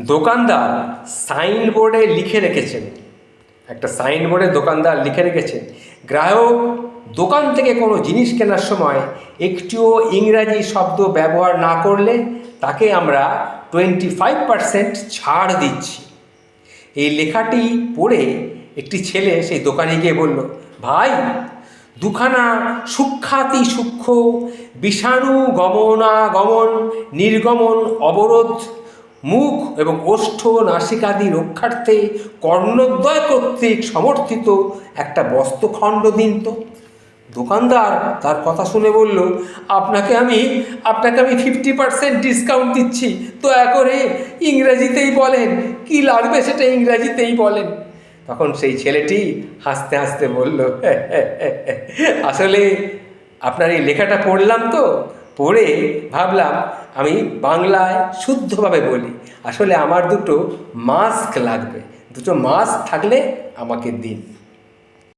দোকানদার সাইনবোর্ডে লিখে রেখেছেন, একটা সাইনবোর্ডে দোকানদার লিখে রেখেছেন, গ্রাহক দোকান থেকে কোনো জিনিস কেনার সময় একটিও ইংরাজি শব্দ ব্যবহার না করলে তাকে আমরা 25% ছাড় দিচ্ছি। এই লেখাটি পড়ে একটি ছেলে সেই দোকানে গিয়ে বলল, ভাই, দুখানা সূক্ষাতি সূক্ষ্ম বিষাণু গমনাগমন নির্গমন অবরোধ মুখ এবং ওষ্ঠ নাসিকাদি রক্ষার্থে কর্ণদ্বয় কর্তৃক সমর্থিত একটা বস্ত্রখণ্ড দিন তো। দোকানদার তার কথা শুনে বলল, আপনাকে আমি 50% ডিসকাউন্ট দিচ্ছি, দয়া করে ইংরেজিতেই বলেন, কি লাগবে সেটা ইংরেজিতেই বলেন। তখন সেই ছেলেটি হাসতে হাসতে বলল, আসলে আপনার এই লেখাটা পড়লাম তো, পড়ে ভাবলাম আমি বাংলায় শুদ্ধভাবে বলি। আসলে আমার দুটো মাস্ক লাগবে, দুটো মাস্ক থাকলে আমাকে দিন।